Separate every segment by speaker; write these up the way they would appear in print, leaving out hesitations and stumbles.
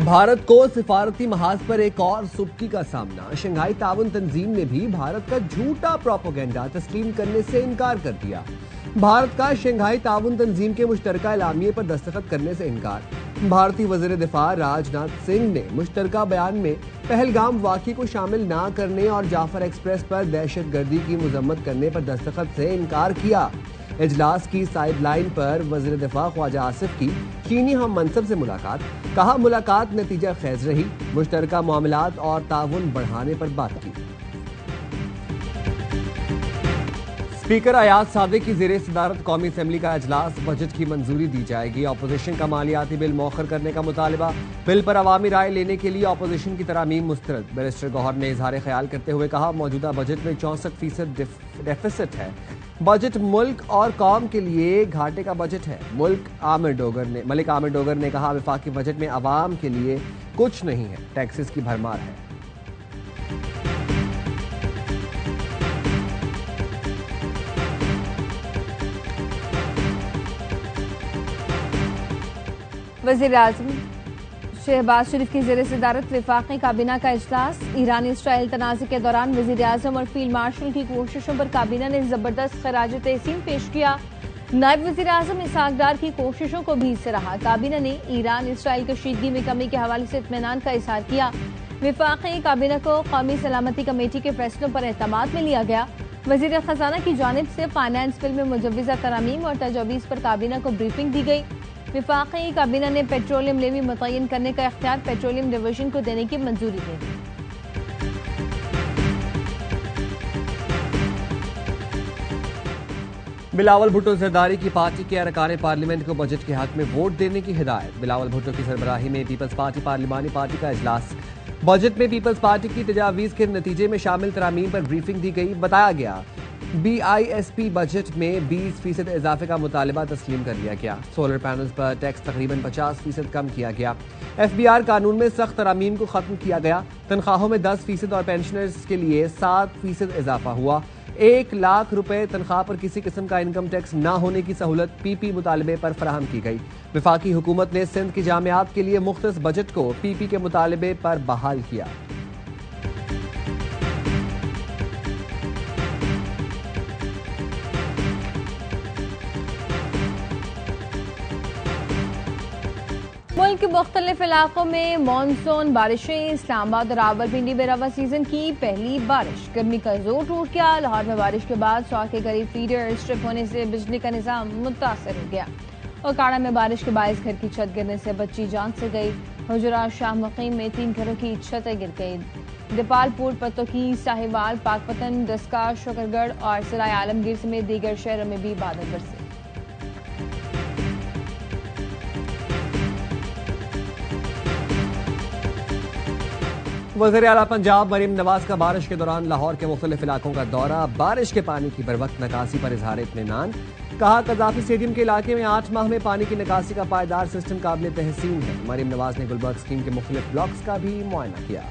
Speaker 1: بھارت کو سفارتی محاذ پر ایک اور سبکی کا سامنا۔ شنگھائی تعاون تنظیم نے بھی بھارت کا جھوٹا پروپیگنڈا تسلیم کرنے سے انکار کر دیا۔ بھارت کا شنگھائی تعاون تنظیم کے مشترکہ اعلامیے پر دستخط کرنے سے انکار۔ بھارتی وزیر دفاع راج ناتھ سنگھ نے مشترکہ بیان میں پہلگام واقعے کو شامل نہ کرنے اور جعفر ایکسپریس پر دہشت گردی کی مذمت کرنے پر دستخط سے انکار کیا۔ اجلاس کی سائیڈ لائن پر وزیر دفاع خواجہ آصف کی چینی ہم منصب سے ملاقات۔ کہا ملاقات نتیجہ خیز رہی، مشترکہ معاملات اور تعاون بڑھانے پر بات کی۔ اسپیکر ایاز صادق کی زیر صدارت قومی اسمبلی کا اجلاس، بجٹ کی منظوری دی جائے گی۔ اپوزیشن کا مالیاتی بل مؤخر کرنے کا مطالبہ، بل پر عوامی رائے لینے کے لیے اپوزیشن کی ترامیم مسترد۔ بیرسٹر گوہر نے اظہار خیال کرتے ہوئے کہا موجودہ بجٹ میں 64% ڈیفیسٹ ہے۔ بجٹ ملک اور قوم کے لیے گھاٹے کا بجٹ ہے۔ ملک عامر ڈوگر نے کہا وفاقی بجٹ میں عوام کے لیے کچھ نہیں ہے، ٹیکسز کی بھرمار ہے۔
Speaker 2: وزیر اعظم شہباز شریف کی زیر صدارت وفاقی کابینہ کا اجلاس۔ ایران اسرائیل تنازع کے دوران وزیر اعظم اور فیلڈ مارشل کی کوششوں پر کابینہ نے زبردست خراج تحسین پیش کیا۔ نائب وزیر اعظم اسحاق ڈار کی کوششوں کو بھی سراہا۔ کابینہ نے ایران اسرائیل کشیدگی میں کمی کے حوالے سے اطمینان کا اظہار کیا۔ وفاقی کابینہ کو قومی سلامتی کمیٹی کے فیصلوں پر اعتماد میں لیا گیا۔ وزیر خزانہ کی جانب سے فائنانس بل میں مجوزہ ترامیم اور تجاویز پر کابینہ کو بریفنگ دی گئی۔ وفاقی کابینہ نے پیٹرولیم لیوی متعین کرنے کا اختیار پیٹرولیم ڈویژن کو دینے کی منظوری دے دی۔
Speaker 1: بلاول بھٹو زرداری کی پارٹی کے ارکان پارلیمنٹ کو بجٹ کے حق میں ووٹ دینے کی ہدایت۔ بلاول بھٹو کی سربراہی میں پیپلز پارٹی پارلیمانی پارٹی کا اجلاس۔ بجٹ میں پیپلز پارٹی کی تجاویز کے نتیجے میں شامل ترامیم پر بریفنگ دی گئی۔ بتایا گیا BISP بجٹ میں 20% اضافے کا مطالبہ تسلیم کر لیا گیا۔ سولر پینلز پر ٹیکس تقریباً 50% کم کیا گیا۔ FBR قانون میں سخت ترامیم کو ختم کیا گیا۔ تنخواہوں میں 10% اور پینشنرز کے لیے 7% اضافہ ہوا۔ 1 لاکھ روپے تنخواہ پر کسی قسم کا انکم ٹیکس نہ ہونے کی سہولت PP مطالبے پر فراہم کی گئی۔ وفاقی حکومت نے سندھ کی جامعات کے لیے مختص بجٹ کو PP کے مطالبے پر بحال کیا۔
Speaker 2: ملک کے مختلف علاقوں میں مانسون بارشیں۔ اسلام آباد اور راولپنڈی میں رواں سیزن کی پہلی بارش۔ گرمی کا زور ٹوٹ گیا۔ لاہور میں بارش کے بعد 100 کے قریب فیڈر اسٹرپ ہونے سے بجلی کا نظام متاثر ہو گیا۔ اوکاڑا میں بارش کے باعث گھر کی چھت گرنے سے بچی جان سے گئی۔ حجرہ شاہ مقیم میں 3 گھروں کی چھتیں گر گئی۔ دیپال پور، پتوکی، ساہیوال، پاکپتن، ڈسکا، شکرگڑھ اور سرائے عالمگیر سمیت دیگر شہروں میں بھی بادل برسے۔
Speaker 1: وزیر اعلیٰ پنجاب مریم نواز کا بارش کے دوران لاہور کے مختلف علاقوں کا دورہ۔ بارش کے پانی کی بروقت نکاسی پر اظہار اطمینان۔ کہا قذافی اسٹیڈیم کے علاقے میں 8 ماہ میں پانی کی نکاسی کا پائیدار سسٹم قابل تحسین ہے۔ مریم نواز نے گلبرگ اسکیم کے مختلف بلاکس کا بھی معائنہ کیا۔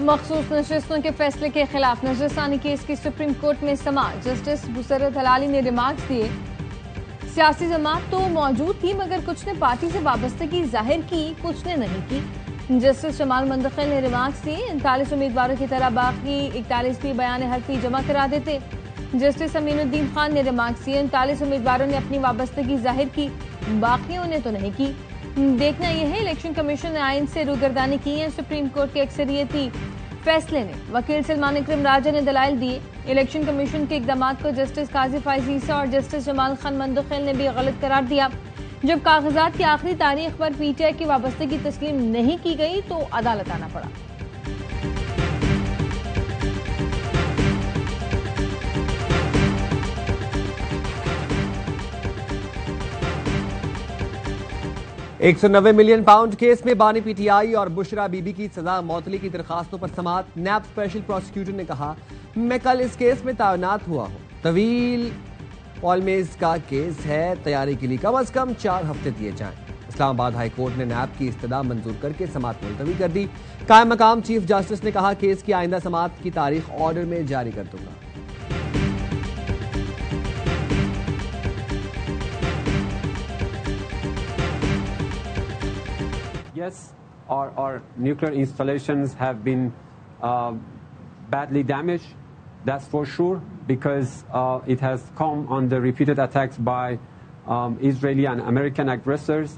Speaker 2: مخصوص نشستوں کے فیصلے کے خلاف نظرثانی کیس کی سپریم کورٹ میں سماعت۔ جسٹس مسرت ہلالی نے ریمارکس دیے سیاسی جماعت تو موجود تھی مگر کچھ نے پارٹی سے وابستگی ظاہر کی، کچھ نے نہیں کی۔ جسٹس جمال منتقل نے ریمارکس دیے 39 امیدواروں کی طرح باقی 41 بھی بیان حلفی جمع کرا دیتے۔ جسٹس امین الدین خان نے ریمارکس دیے 39 امیدواروں نے اپنی وابستگی ظاہر کی، باقیوں نے تو نہیں کی۔ دیکھنا یہ ہے الیکشن کمیشن نے آئین سے روگردانی کی ہے۔ سپریم کورٹ کے اکثریتی فیصلے نے وکیل سلمان اکرم راجہ نے دلائل دیے۔ الیکشن کمیشن کے اقدامات کو جسٹس قاضی فائز عیسیٰ اور جسٹس جمال خان مندخیل نے بھی غلط قرار دیا۔ جب کاغذات کی آخری تاریخ پر PTI کی وابستگی تسلیم نہیں کی گئی تو عدالت آنا پڑا۔
Speaker 1: £190 ملین کیس میں بانی PTI اور بشرا بی بی کی سزا معطلی کی درخواستوں پر سماعت۔ نیب اسپیشل پروسیکیوٹر نے کہا میں کل اس کیس میں تعینات ہوا ہوں۔ طویل پالمیز کا کیس ہے، تیاری کے لیے کم از کم 4 ہفتے دیے جائیں۔ اسلام آباد ہائی کورٹ نے نیب کی استدعا منظور کر کے سماعت ملتوی کر دی۔ قائم مقام چیف جسٹس نے کہا کیس کی آئندہ سماعت کی تاریخ آرڈر میں جاری کر دوں گا۔
Speaker 3: Yes, our nuclear installations have been badly damaged. That's for sure, because it has come under repeated attacks by Israeli and American aggressors.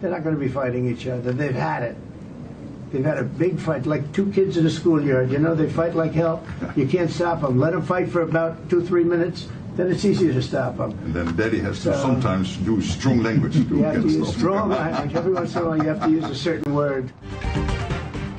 Speaker 4: They're not going to be fighting each other. They've had it. They've had a big fight, like two kids in a schoolyard. You know, they fight like hell. You can't stop them. Let them fight for about 2-3 minutes. Then it's easier to stop them.
Speaker 5: And then Daddy has to sometimes do strong language to
Speaker 4: You have to
Speaker 5: against
Speaker 4: use
Speaker 5: them.
Speaker 4: strong language. Every once in a while, you have to use a certain word.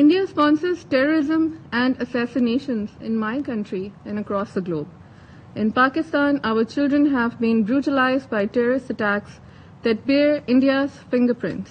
Speaker 6: India sponsors terrorism and assassinations in my country and across the globe. In Pakistan, our children have been brutalized by terrorist attacks that bear India's fingerprints.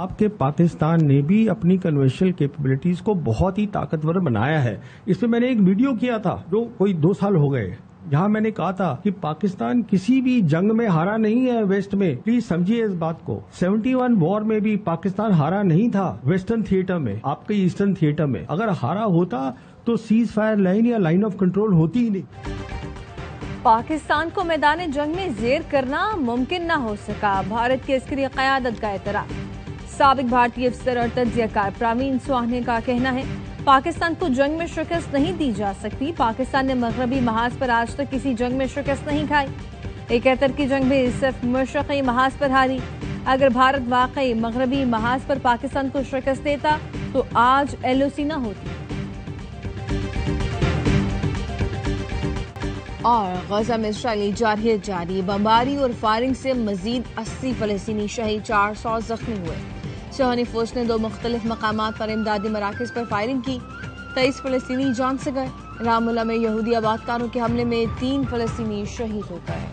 Speaker 7: آپ کے پاکستان نے بھی اپنی conventional capabilities کو بہت ہی طاقتور بنایا ہے. اس پہ میں نے ایک ویڈیو کیا تھا جو کوئی 2 سال ہو گئے، جہاں میں نے کہا تھا کہ پاکستان کسی بھی جنگ میں ہارا نہیں ہے ویسٹ میں. پلیز سمجھیے اس بات کو. 71 وار میں بھی پاکستان ہارا نہیں تھا ویسٹرن تھیٹر میں، آپ کے ایسٹرن تھیٹر میں. اگر ہارا ہوتا تو سیز فائر لائن یا لائن آف کنٹرول ہوتی ہی نہیں.
Speaker 2: پاکستان کو میدان جنگ میں زیر کرنا ممکن نہ ہو سکا، بھارت کی عسکری قیادت کا اعتراف. سابق بھارتی افسر اور تجزیہ کار پراوین سوانے کا کہنا ہے پاکستان کو جنگ میں شکست نہیں دی جا سکتی. پاکستان نے مغربی محاذ پر آج تک کسی جنگ میں شکست نہیں کھائی. 71 کی جنگ بھی صرف مشرقی محاذ پر ہاری. اگر بھارت واقعی مغربی محاذ پر پاکستان کو شکست دیتا تو آج LOC نہ ہوتی. اور غزہ میں اسرائیلی جارحیت جاری، بمباری اور فائرنگ سے مزید 80 فلسطینی شہید، 400 زخمی ہوئے. صہیونی فوج نے 2 مختلف مقامات پر امدادی مراکز پر فائرنگ کی، 23 فلسطینی جان سے گئے. رام اللہ میں یہودی آبادکاروں کے حملے میں 3 فلسطینی شہید ہو گئے.